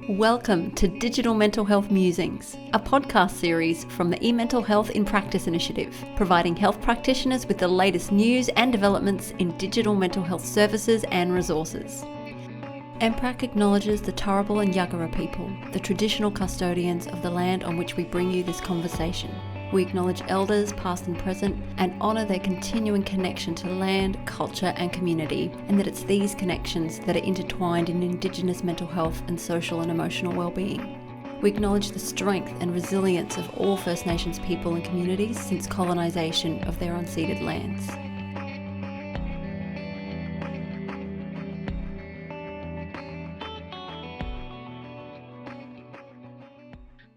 Welcome to Digital Mental Health Musings, a podcast series from the eMental Health in Practice initiative, providing health practitioners with the latest news and developments in digital mental health services and resources. MPRAC acknowledges the Turrbal and Yagara people, the traditional custodians of the land on which we bring you this conversation. We acknowledge elders past and present and honour their continuing connection to land, culture and community, and that it's these connections that are intertwined in Indigenous mental health and social and emotional well-being. We acknowledge the strength and resilience of all First Nations people and communities since colonisation of their unceded lands.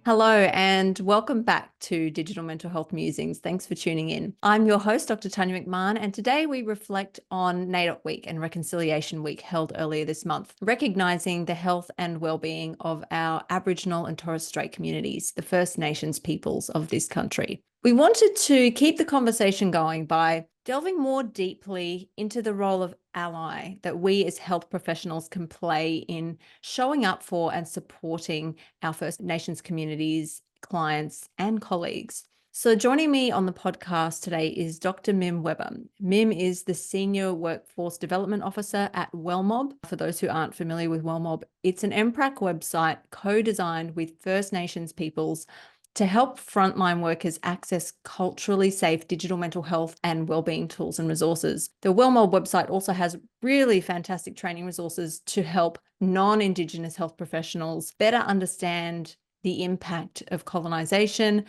Hello and welcome back to Digital Mental Health Musings. Thanks for tuning in. I'm your host, Dr. Tanya McMahon, and today we reflect on NAIDOC Week and Reconciliation Week held earlier this month, recognising the health and well-being of our Aboriginal and Torres Strait communities, the First Nations peoples of this country. We wanted to keep the conversation going by delving more deeply into the role of ally that we as health professionals can play in showing up for and supporting our First Nations communities, clients, and colleagues. So joining me on the podcast today is Dr. Mim Weber. Mim is the Senior Workforce Development Officer at WellMob. For those who aren't familiar with WellMob, it's an MPRAC website co-designed with First Nations peoples to help frontline workers access culturally safe digital mental health and wellbeing tools and resources. The WellMob website also has really fantastic training resources to help non-Indigenous health professionals better understand the impact of colonisation,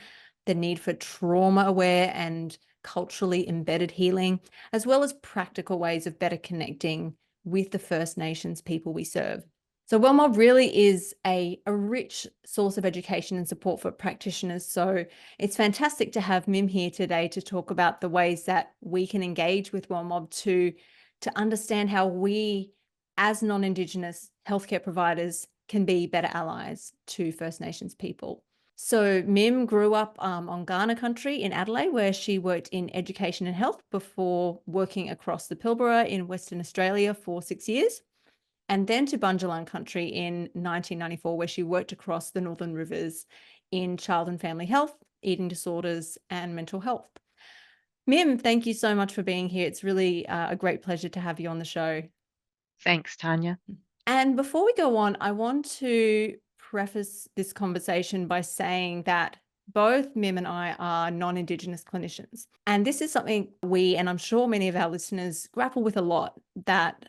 the need for trauma-aware and culturally embedded healing, as well as practical ways of better connecting with the First Nations people we serve. So WellMob really is a rich source of education and support for practitioners. So it's fantastic to have Mim here today to talk about the ways that we can engage with WellMob to understand how we, as non-Indigenous healthcare providers, can be better allies to First Nations people. So Mim grew up on Kaurna country in Adelaide, where she worked in education and health before working across the Pilbara in Western Australia for 6 years. And then to Bunjalung country in 1994, where she worked across the Northern Rivers in child and family health, eating disorders, and mental health. Mim, thank you so much for being here. It's really a great pleasure to have you on the show. Thanks, Tanya. And before we go on, I want to preface this conversation by saying that both Mim and I are non-Indigenous clinicians. And this is something we, and I'm sure many of our listeners, grapple with a lot, that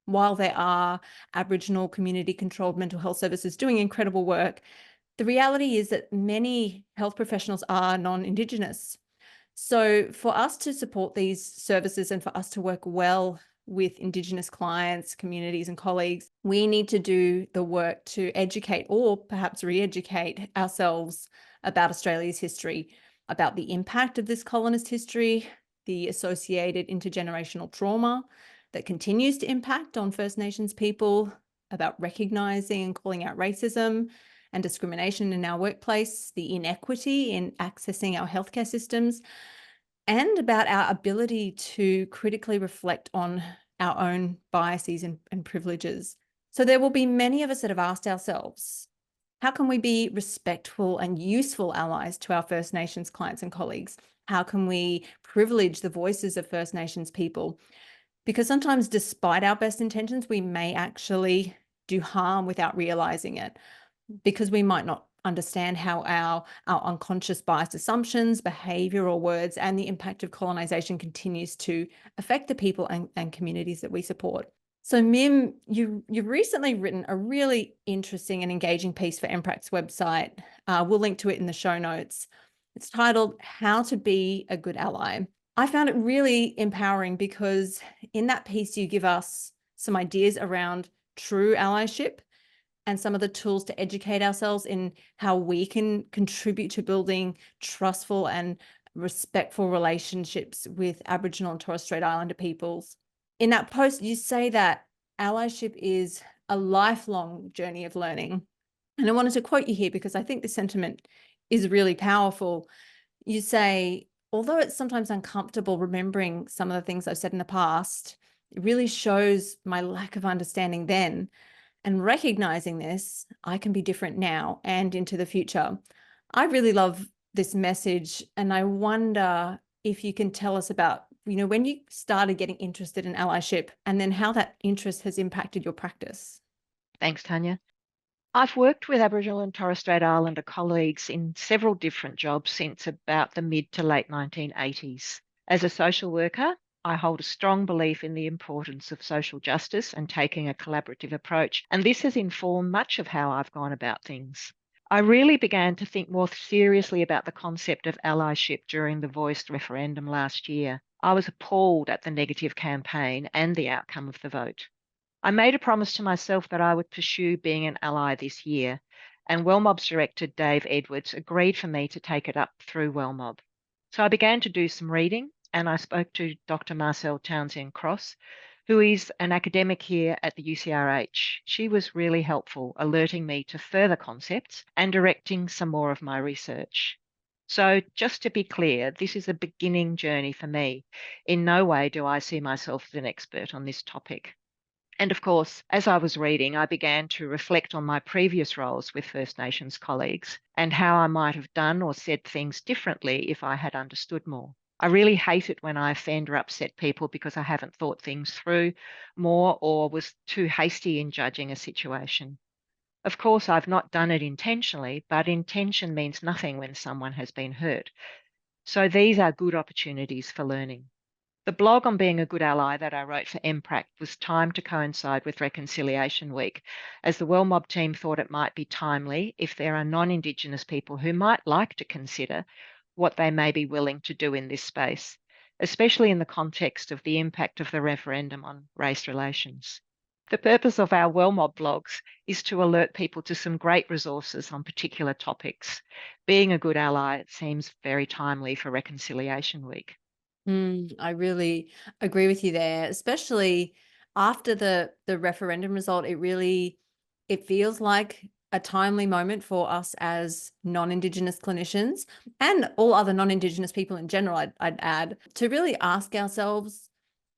while there are Aboriginal community-controlled mental health services doing incredible work, the reality is that many health professionals are non-Indigenous. So for us to support these services and for us to work well with Indigenous clients, communities and colleagues, we need to do the work to educate or perhaps re-educate ourselves about Australia's history, about the impact of this colonist history, the associated intergenerational trauma that continues to impact on First Nations people, about recognising and calling out racism and discrimination in our workplace, the inequity in accessing our healthcare systems, and about our ability to critically reflect on our own biases and privileges. So there will be many of us that have asked ourselves, how can we be respectful and useful allies to our First Nations clients and colleagues? How can we privilege the voices of First Nations people? Because sometimes, despite our best intentions, we may actually do harm without realizing it, because we might not understand how our unconscious biased assumptions, behavior or words, and the impact of colonization continues to affect the people and communities that we support. So Mim, you've recently written a really interesting and engaging piece for MPRAC's website. We'll link to it in the show notes. It's titled How to Be a Good Ally. I found it really empowering because in that piece, you give us some ideas around true allyship and some of the tools to educate ourselves in how we can contribute to building trustful and respectful relationships with Aboriginal and Torres Strait Islander peoples. In that post, you say that allyship is a lifelong journey of learning. And I wanted to quote you here because I think the sentiment is really powerful. You say, although it's sometimes uncomfortable remembering some of the things I've said in the past, it really shows my lack of understanding then And recognizing this, I can be different now and into the future. I really love this message. And I wonder if you can tell us about, when you started getting interested in allyship and then how that interest has impacted your practice. Thanks, Tanya. I've worked with Aboriginal and Torres Strait Islander colleagues in several different jobs since about the mid to late 1980s. As a social worker, I hold a strong belief in the importance of social justice and taking a collaborative approach, and this has informed much of how I've gone about things. I really began to think more seriously about the concept of allyship during the voiced referendum last year. I was appalled at the negative campaign and the outcome of the vote. I made a promise to myself that I would pursue being an ally this year, and WellMob's director, Dave Edwards, agreed for me to take it up through WellMob. So I began to do some reading, and I spoke to Dr. Marcel Townsend Cross, who is an academic here at the UCRH. She was really helpful, alerting me to further concepts and directing some more of my research. So, just to be clear, this is a beginning journey for me. In no way do I see myself as an expert on this topic. And of course, as I was reading, I began to reflect on my previous roles with First Nations colleagues and how I might have done or said things differently if I had understood more. I really hate it when I offend or upset people because I haven't thought things through more or was too hasty in judging a situation. Of course, I've not done it intentionally, but intention means nothing when someone has been hurt. So these are good opportunities for learning. The blog on being a good ally that I wrote for MPRAC was timed to coincide with Reconciliation Week, as the WellMob team thought it might be timely if there are non-Indigenous people who might like to consider what they may be willing to do in this space, especially in the context of the impact of the referendum on race relations. The purpose of our WellMob blogs is to alert people to some great resources on particular topics. Being a good ally, it seems very timely for Reconciliation Week. I really agree with you there, especially after the referendum result. It feels like a timely moment for us as non-Indigenous clinicians and all other non-Indigenous people in general, I'd add, to really ask ourselves,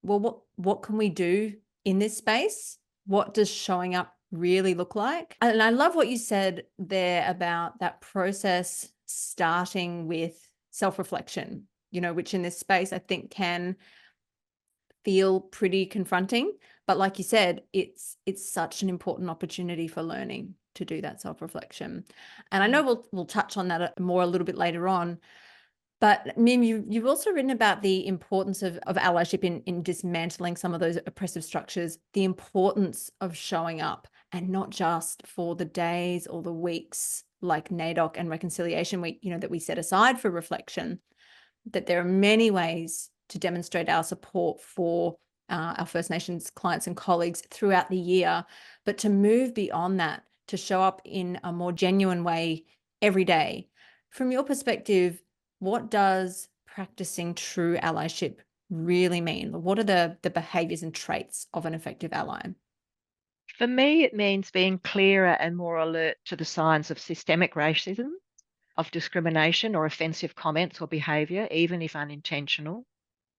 well, what can we do in this space? What does showing up really look like? And I love what you said there about that process starting with self-reflection, which in this space I think can feel pretty confronting. But like you said, it's such an important opportunity for learning to do that self-reflection. And I know we'll touch on that more a little bit later on. But Mim, you've also written about the importance of allyship in dismantling some of those oppressive structures, the importance of showing up, and not just for the days or the weeks like NAIDOC and Reconciliation Week, that we set aside for reflection, that there are many ways to demonstrate our support for our First Nations clients and colleagues throughout the year, but to move beyond that, to show up in a more genuine way every day. From your perspective, what does practicing true allyship really mean? What are the behaviors and traits of an effective ally? For me, it means being clearer and more alert to the signs of systemic racism, of discrimination or offensive comments or behaviour, even if unintentional.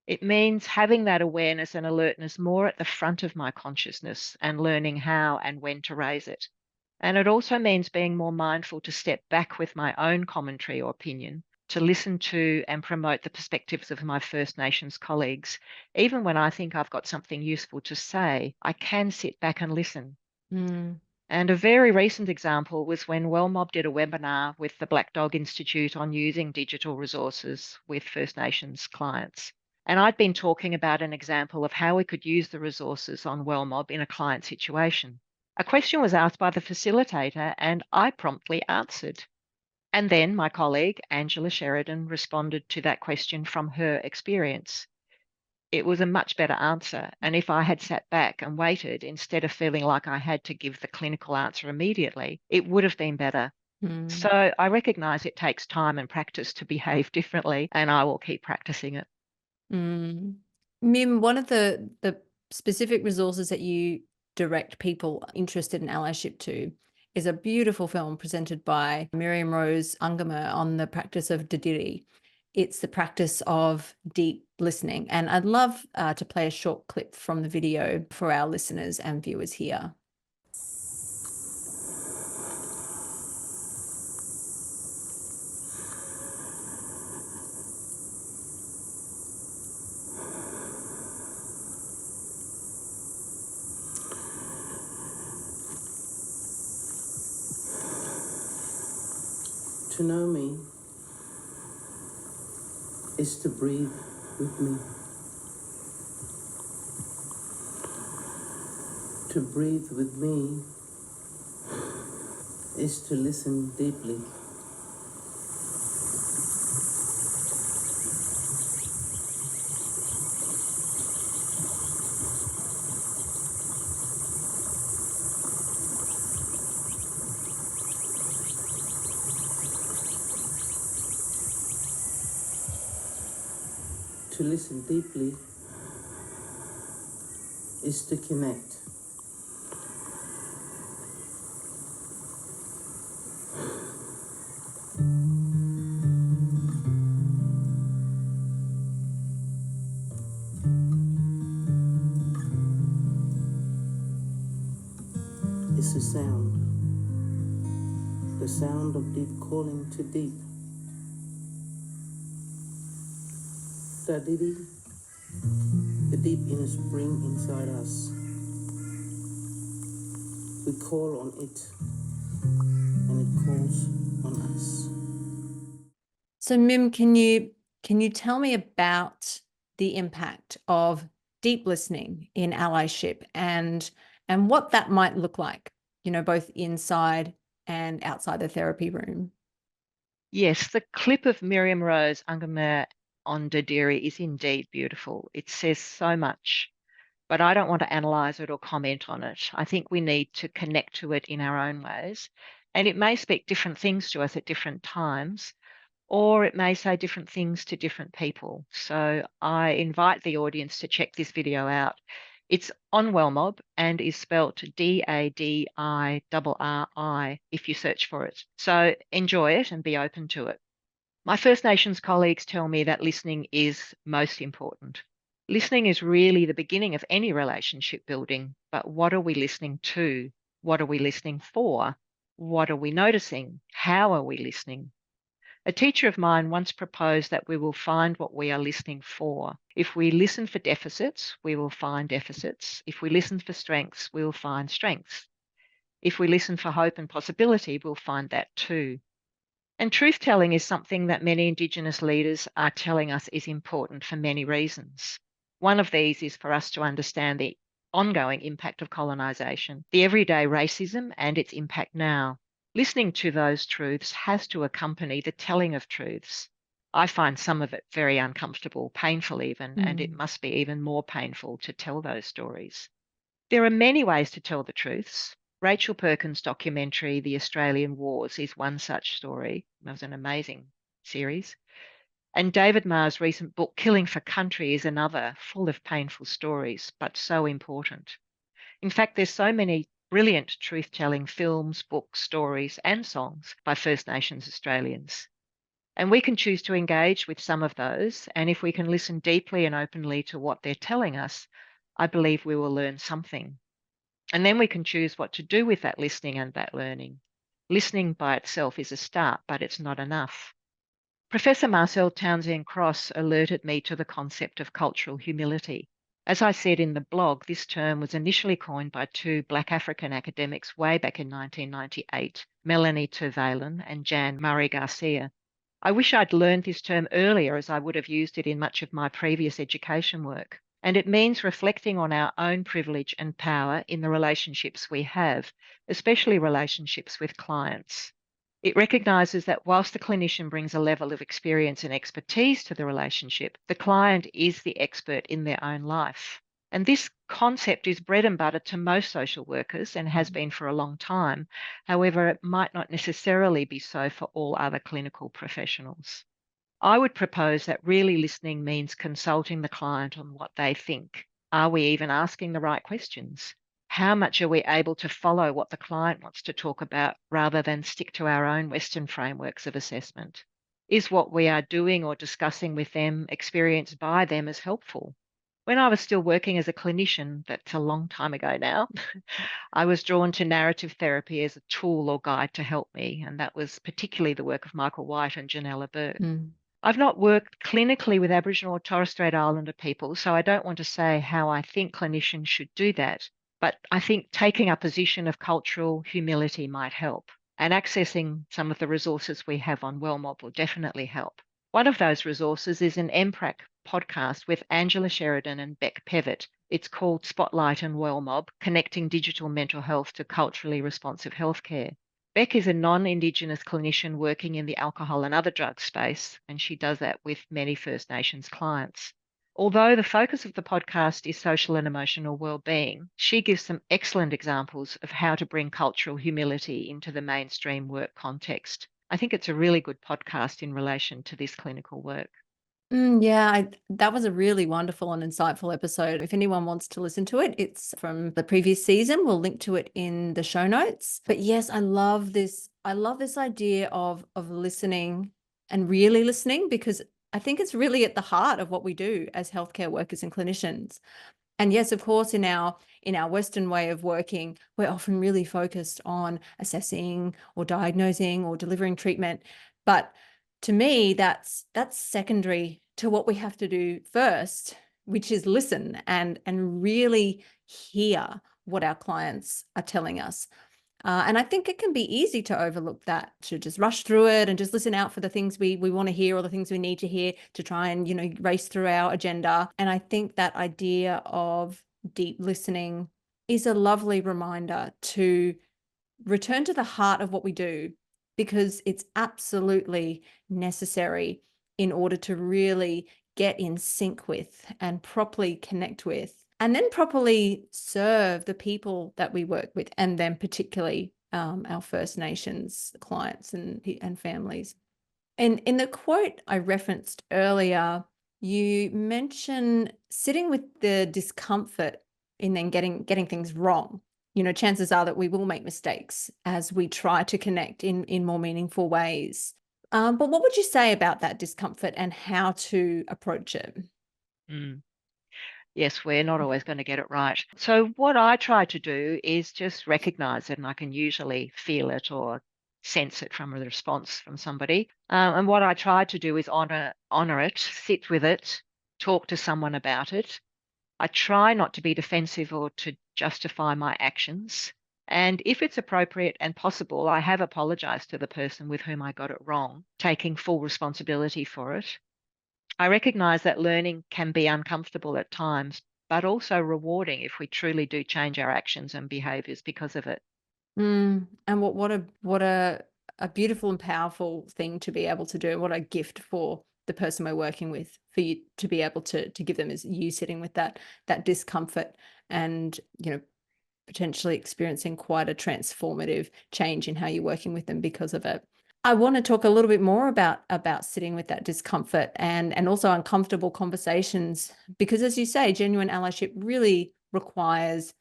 It means having that awareness and alertness more at the front of my consciousness and learning how and when to raise it. And it also means being more mindful to step back with my own commentary or opinion, to listen to and promote the perspectives of my First Nations colleagues. Even when I think I've got something useful to say, I can sit back and listen. Mm. And a very recent example was when WellMob did a webinar with the Black Dog Institute on using digital resources with First Nations clients. And I'd been talking about an example of how we could use the resources on WellMob in a client situation. A question was asked by the facilitator, and I promptly answered. And then my colleague, Angela Sheridan, responded to that question from her experience. It was a much better answer. And if I had sat back and waited instead of feeling like I had to give the clinical answer immediately, it would have been better. Mm. So I recognize it takes time and practice to behave differently, and I will keep practicing it. Mim, one of the specific resources that you direct people interested in allyship to is a beautiful film presented by Miriam Rose Ungama on the practice of Didirri. It's the practice of deep listening. And I'd love to play a short clip from the video for our listeners and viewers here. To know me is to breathe with me. To breathe with me is to listen deeply. To listen deeply is to connect. It's the sound of deep calling to deep. Didirri, the deep inner spring inside us. We call on it, and it calls on us. So Mim, can you tell me about the impact of deep listening in allyship and what that might look like, both inside and outside the therapy room? Yes, the clip of Miriam Rose Ungermer on Didirri is indeed beautiful. It says so much, but I don't want to analyze it or comment on it. I think we need to connect to it in our own ways. And it may speak different things to us at different times, or it may say different things to different people. So I invite the audience to check this video out. It's on WellMob and is spelt Didirri if you search for it. So enjoy it and be open to it. My First Nations colleagues tell me that listening is most important. Listening is really the beginning of any relationship building, but what are we listening to? What are we listening for? What are we noticing? How are we listening? A teacher of mine once proposed that we will find what we are listening for. If we listen for deficits, we will find deficits. If we listen for strengths, we will find strengths. If we listen for hope and possibility, we'll find that too. And truth telling is something that many Indigenous leaders are telling us is important for many reasons. One of these is for us to understand the ongoing impact of colonisation, the everyday racism and its impact now. Listening to those truths has to accompany the telling of truths. I find some of it very uncomfortable, painful even, and it must be even more painful to tell those stories. There are many ways to tell the truths. Rachel Perkins' documentary, The Australian Wars, is one such story. It was an amazing series. And David Marr's recent book, Killing for Country, is another, full of painful stories, but so important. In fact, there's so many brilliant truth-telling films, books, stories, and songs by First Nations Australians. And we can choose to engage with some of those. And if we can listen deeply and openly to what they're telling us, I believe we will learn something. And then we can choose what to do with that listening and that learning. Listening by itself is a start, but it's not enough. Professor Marcel Townsend Cross alerted me to the concept of cultural humility. As I said in the blog, this term was initially coined by two Black African academics way back in 1998, Melanie Tervalen and Jan Murray Garcia. I wish I'd learned this term earlier, as I would have used it in much of my previous education work. And it means reflecting on our own privilege and power in the relationships we have, especially relationships with clients. It recognises that whilst the clinician brings a level of experience and expertise to the relationship, the client is the expert in their own life. And this concept is bread and butter to most social workers and has been for a long time. However, it might not necessarily be so for all other clinical professionals. I would propose that really listening means consulting the client on what they think. Are we even asking the right questions? How much are we able to follow what the client wants to talk about rather than stick to our own Western frameworks of assessment? Is what we are doing or discussing with them experienced by them as helpful? When I was still working as a clinician, that's a long time ago now, I was drawn to narrative therapy as a tool or guide to help me, and that was particularly the work of Michael White and Janella Bird. I've not worked clinically with Aboriginal or Torres Strait Islander people, so I don't want to say how I think clinicians should do that. But I think taking a position of cultural humility might help. and accessing some of the resources we have on WellMob will definitely help. One of those resources is an MPRAC podcast with Angela Sheridan and Beck Pevitt. It's called Spotlight and WellMob, Connecting Digital Mental Health to Culturally Responsive Healthcare. Beck is a non-Indigenous clinician working in the alcohol and other drug space, and she does that with many First Nations clients. Although the focus of the podcast is social and emotional well-being, she gives some excellent examples of how to bring cultural humility into the mainstream work context. I think it's a really good podcast in relation to this clinical work. Yeah, that was a really wonderful and insightful episode. If anyone wants to listen to it, it's from the previous season. We'll link to it in the show notes. But yes, I love this. I love this idea of listening and really listening, because I think it's really at the heart of what we do as healthcare workers and clinicians. And yes, of course, in our Western way of working, we're often really focused on assessing or diagnosing or delivering treatment. But to me, that's secondary to what we have to do first, which is listen and really hear what our clients are telling us. And I think it can be easy to overlook that, to just rush through it and just listen out for the things we want to hear or the things we need to hear to try and, race through our agenda. And I think that idea of deep listening is a lovely reminder to return to the heart of what we do, because it's absolutely necessary in order to really get in sync with and properly connect with, and then properly serve the people that we work with, and then particularly our First Nations clients and families. And in the quote I referenced earlier, you mention sitting with the discomfort and then getting things wrong. Chances are that we will make mistakes as we try to connect in more meaningful ways. But what would you say about that discomfort and how to approach it? Yes, we're not always going to get it right. So what I try to do is just recognize it, and I can usually feel it or sense it from a response from somebody. And what I try to do is honor it, sit with it, talk to someone about it. I try not to be defensive or to justify my actions. And if it's appropriate and possible, I have apologized to the person with whom I got it wrong, taking full responsibility for it. I recognize that learning can be uncomfortable at times, but also rewarding if we truly do change our actions and behaviors because of it. And what a beautiful and powerful thing to be able to do. What a gift for the person we're working with, for you to be able to give them, is you sitting with that discomfort and potentially experiencing quite a transformative change in how you're working with them because of it. I want to talk a little bit more about sitting with that discomfort and also uncomfortable conversations, because as you say, genuine allyship really requires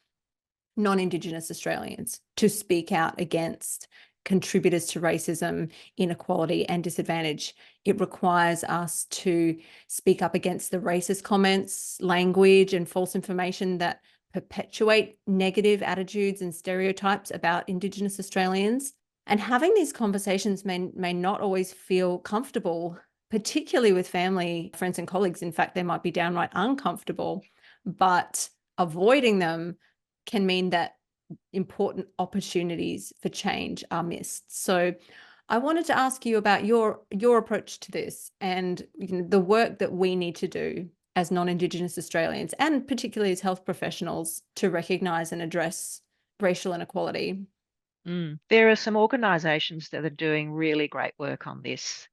non-Indigenous Australians to speak out against contributors to racism, inequality, and disadvantage. It requires us to speak up against the racist comments, language, and false information that perpetuate negative attitudes and stereotypes about Indigenous Australians. And having these conversations may not always feel comfortable, particularly with family, friends, and colleagues. In fact, they might be downright uncomfortable, but avoiding them can mean that important opportunities for change are missed. So I wanted to ask you about your approach to this, and the work that we need to do as non-Indigenous Australians, and particularly as health professionals, to recognise and address racial inequality. There are some organisations that are doing really great work on this.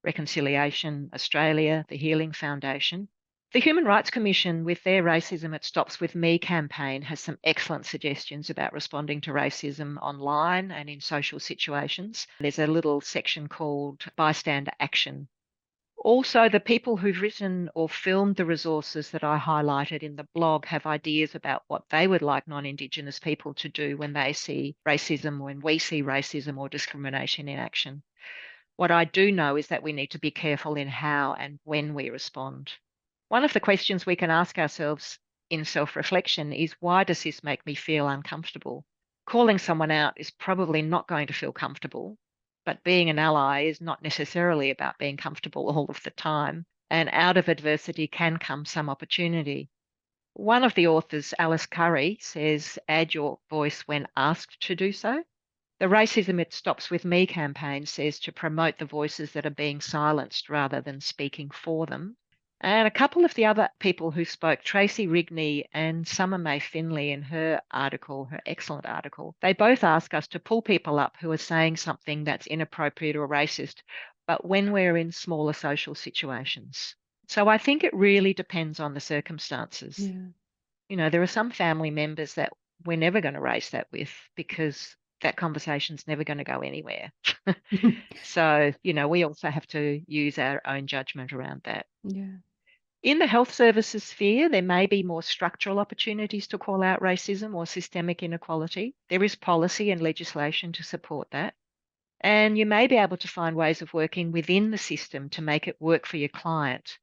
Reconciliation Australia, the Healing Foundation. The Human Rights Commission, with their Racism It Stops With Me campaign, has some excellent suggestions about responding to racism online and in social situations. There's a little section called Bystander Action. Also, the people who've written or filmed the resources that I highlighted in the blog have ideas about what they would like non-Indigenous people to do when they see racism, when we see racism or discrimination in action. What I do know is that we need to be careful in how and when we respond. One of the questions we can ask ourselves in self-reflection is, why does this make me feel uncomfortable? Calling someone out is probably not going to feel comfortable, but being an ally is not necessarily about being comfortable all of the time. And out of adversity can come some opportunity. One of the authors, Alice Curry, says, add your voice when asked to do so. The Racism It Stops With Me campaign says to promote the voices that are being silenced rather than speaking for them. And a couple of the other people who spoke, Tracy Rigney and Summer May Finley, in her article, her excellent article, they both ask us to pull people up who are saying something that's inappropriate or racist, but when we're in smaller social situations. So I think it really depends on the circumstances. Yeah. You know, there are some family members that we're never going to race that with because that conversation's never going to go anywhere. So, you know, we also have to use our own judgment around that. Yeah. In the health services sphere, there may be more structural opportunities to call out racism or systemic inequality. There is policy and legislation to support that. And you may be able to find ways of working within the system to make it work for your client.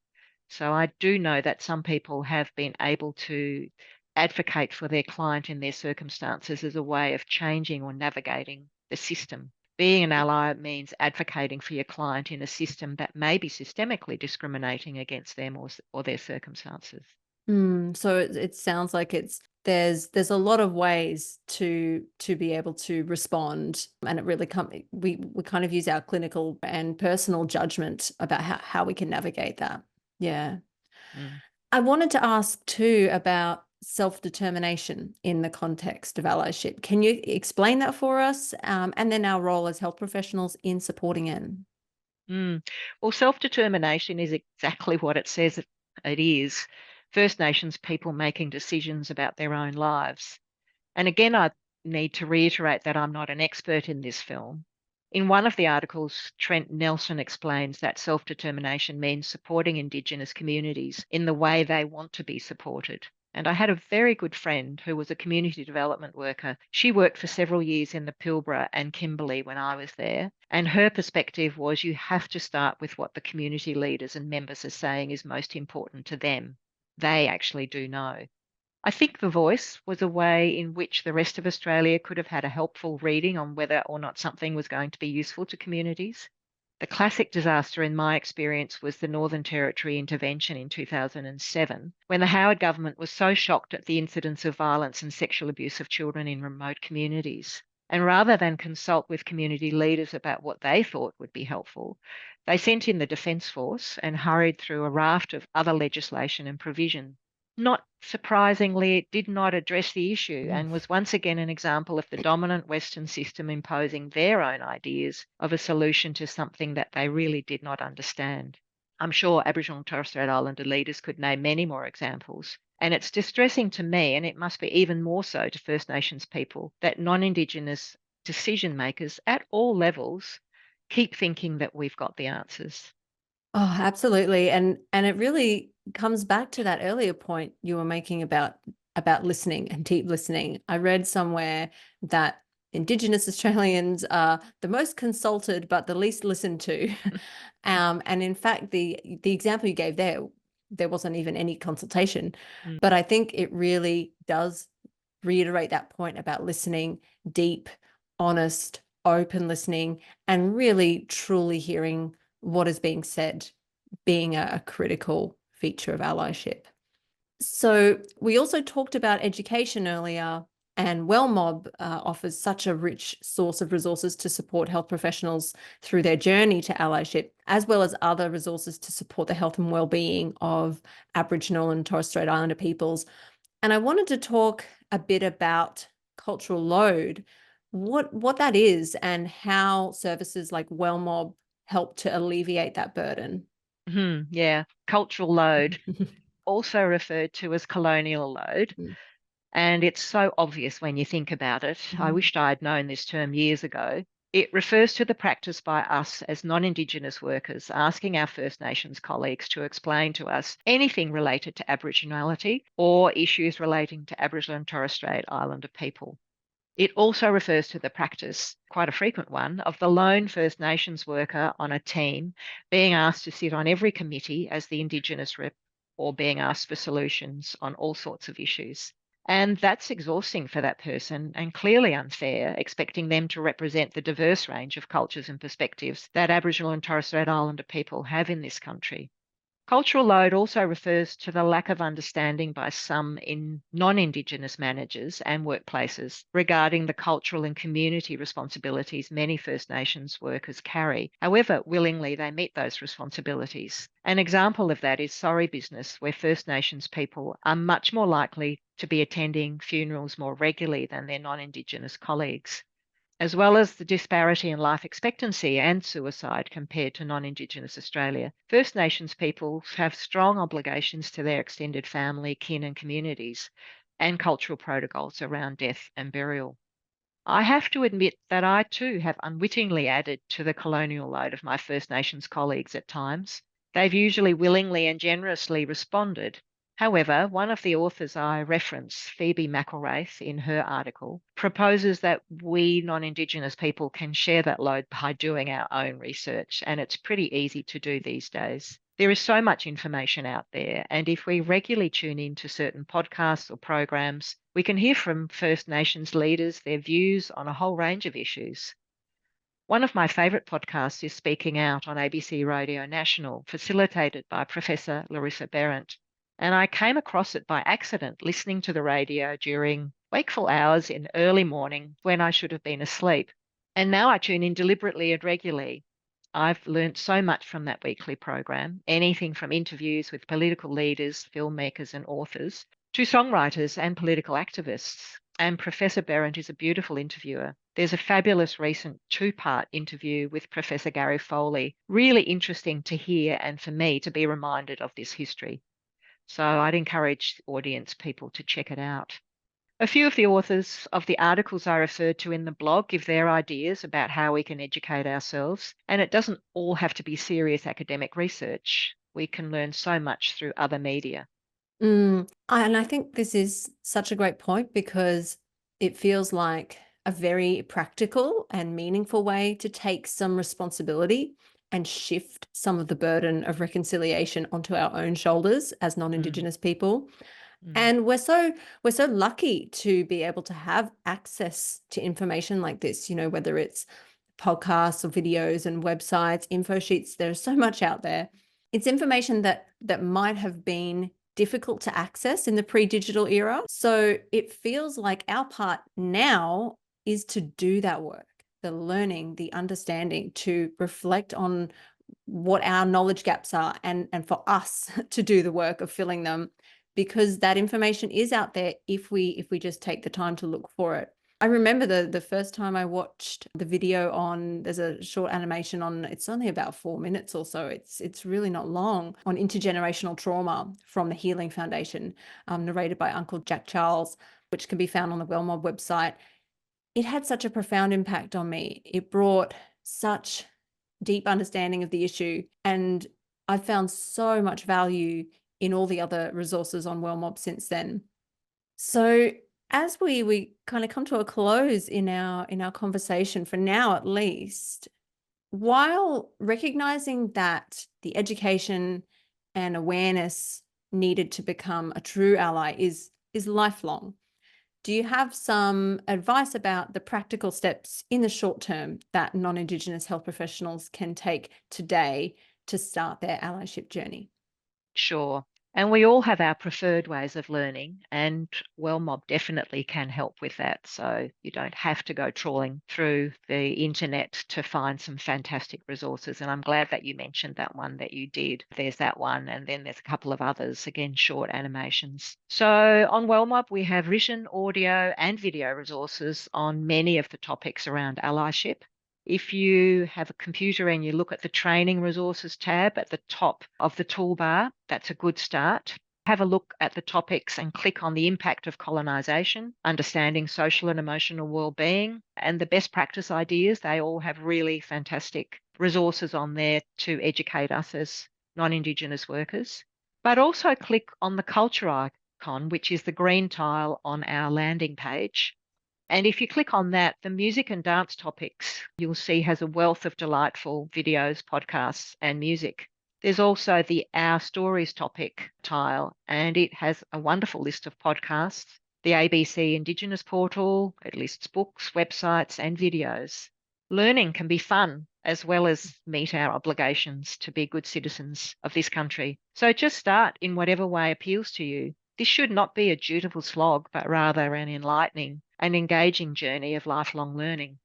So I do know that some people have been able to advocate for their client in their circumstances as a way of changing or navigating the system. Being an ally means advocating for your client in a system that may be systemically discriminating against them or their circumstances. So it sounds like there's a lot of ways to be able to respond, and it really we kind of use our clinical and personal judgment about how we can navigate that. Yeah. Mm. I wanted to ask too about self-determination in the context of allyship. Can you explain that for us? And then our role as health professionals in supporting it. Well, self-determination is exactly what it says it is. First Nations people making decisions about their own lives. And again, I need to reiterate that I'm not an expert in this film. In one of the articles, Trent Nelson explains that self-determination means supporting Indigenous communities in the way they want to be supported. And I had a very good friend who was a community development worker. She worked for several years in the Pilbara and Kimberley when I was there. And her perspective was you have to start with what the community leaders and members are saying is most important to them. They actually do know. I think The Voice was a way in which the rest of Australia could have had a helpful reading on whether or not something was going to be useful to communities. The classic disaster in my experience was the Northern Territory intervention in 2007, when the Howard government was so shocked at the incidence of violence and sexual abuse of children in remote communities. And rather than consult with community leaders about what they thought would be helpful, they sent in the Defence Force and hurried through a raft of other legislation and provision. Not surprisingly, it did not address the issue and was once again an example of the dominant Western system imposing their own ideas of a solution to something that they really did not understand. I'm sure Aboriginal and Torres Strait Islander leaders could name many more examples. And it's distressing to me, and it must be even more so to First Nations people, that non-Indigenous decision makers at all levels keep thinking that we've got the answers. Oh, absolutely. And it really comes back to that earlier point you were making about listening and deep listening. I read somewhere that Indigenous Australians are the most consulted but the least listened to. And in fact, the example you gave there wasn't even any consultation. But I think it really does reiterate that point about listening, deep, honest, open listening, and really truly hearing what is being said, being a critical feature of allyship. So we also talked about education earlier, and WellMob offers such a rich source of resources to support health professionals through their journey to allyship, as well as other resources to support the health and well-being of Aboriginal and Torres Strait Islander peoples. And I wanted to talk a bit about cultural load, what that is, and how services like WellMob help to alleviate that burden. Yeah, cultural load, also referred to as colonial load. And it's so obvious when you think about it. I wished I had known this term years ago. It refers to the practice by us as non-Indigenous workers asking our First Nations colleagues to explain to us anything related to Aboriginality or issues relating to Aboriginal and Torres Strait Islander people. It also refers to the practice, quite a frequent one, of the lone First Nations worker on a team being asked to sit on every committee as the Indigenous rep or being asked for solutions on all sorts of issues. And that's exhausting for that person and clearly unfair, expecting them to represent the diverse range of cultures and perspectives that Aboriginal and Torres Strait Islander people have in this country. Cultural load also refers to the lack of understanding by some non-Indigenous managers and workplaces regarding the cultural and community responsibilities many First Nations workers carry. However, willingly they meet those responsibilities. An example of that is sorry business, where First Nations people are much more likely to be attending funerals more regularly than their non-Indigenous colleagues. As well as the disparity in life expectancy and suicide compared to non-Indigenous Australia, First Nations people have strong obligations to their extended family, kin and communities, and cultural protocols around death and burial. I have to admit that I too have unwittingly added to the colonial load of my First Nations colleagues at times. They've usually willingly and generously responded. However, one of the authors I reference, Phoebe McElraith, in her article, proposes that we non-Indigenous people can share that load by doing our own research, and it's pretty easy to do these days. There is so much information out there, and if we regularly tune in to certain podcasts or programs, we can hear from First Nations leaders, their views on a whole range of issues. One of my favourite podcasts is Speaking Out on ABC Radio National, facilitated by Professor Larissa Behrendt. And I came across it by accident listening to the radio during wakeful hours in early morning when I should have been asleep. And now I tune in deliberately and regularly. I've learnt so much from that weekly program, anything from interviews with political leaders, filmmakers and authors, to songwriters and political activists. And Professor Behrendt is a beautiful interviewer. There's a fabulous recent 2-part interview with Professor Gary Foley, really interesting to hear and for me to be reminded of this history. So I'd encourage audience people to check it out. A few of the authors of the articles I referred to in the blog give their ideas about how we can educate ourselves, and it doesn't all have to be serious academic research. We can learn so much through other media. And I think this is such a great point because it feels like a very practical and meaningful way to take some responsibility and shift some of the burden of reconciliation onto our own shoulders as non-Indigenous people. And we're so lucky to be able to have access to information like this, whether it's podcasts or videos and websites, info sheets. There's so much out there. It's information that might have been difficult to access in the pre-digital era. So it feels like our part now is to do that work, the learning, the understanding, to reflect on what our knowledge gaps are and for us to do the work of filling them, because that information is out there if we just take the time to look for it. I remember the first time I watched the video there's a short animation on, it's only about 4 minutes or so, it's really not long, on intergenerational trauma from the Healing Foundation, narrated by Uncle Jack Charles, which can be found on the WellMob website. It had such a profound impact on me. It brought such deep understanding of the issue, and I've found so much value in all the other resources on WellMob since then. So as we kind of come to a close in our conversation, for now at least, while recognizing that the education and awareness needed to become a true ally is lifelong, do you have some advice about the practical steps in the short term that non-Indigenous health professionals can take today to start their allyship journey? Sure. And we all have our preferred ways of learning, and WellMob definitely can help with that. So you don't have to go trawling through the internet to find some fantastic resources. And I'm glad that you mentioned that one that you did. There's that one, and then there's a couple of others, again, short animations. So on WellMob, we have written, audio, and video resources on many of the topics around allyship. If you have a computer and you look at the training resources tab at the top of the toolbar, that's a good start. Have a look at the topics and click on the impact of colonisation, understanding social and emotional well-being, and the best practice ideas. They all have really fantastic resources on there to educate us as non-Indigenous workers. But also click on the culture icon, which is the green tile on our landing page. And if you click on that, the music and dance topics you'll see has a wealth of delightful videos, podcasts, and music. There's also the Our Stories topic tile, and it has a wonderful list of podcasts. The ABC Indigenous portal, it lists books, websites, and videos. Learning can be fun as well as meet our obligations to be good citizens of this country. So just start in whatever way appeals to you. This should not be a dutiful slog, but rather an enlightening and engaging journey of lifelong learning.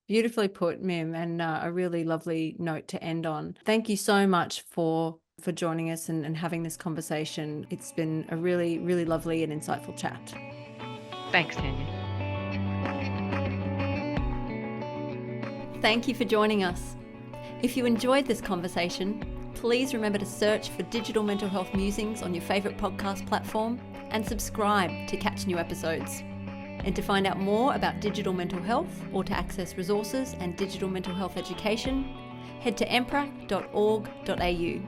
Beautifully put, Mim, and a really lovely note to end on. Thank you so much for joining us and having this conversation. It's been a really, really lovely and insightful chat. Thanks, Tanya. Thank you for joining us. If you enjoyed this conversation, please remember to search for Digital Mental Health Musings on your favourite podcast platform and subscribe to catch new episodes. And to find out more about digital mental health or to access resources and digital mental health education, head to empra.org.au.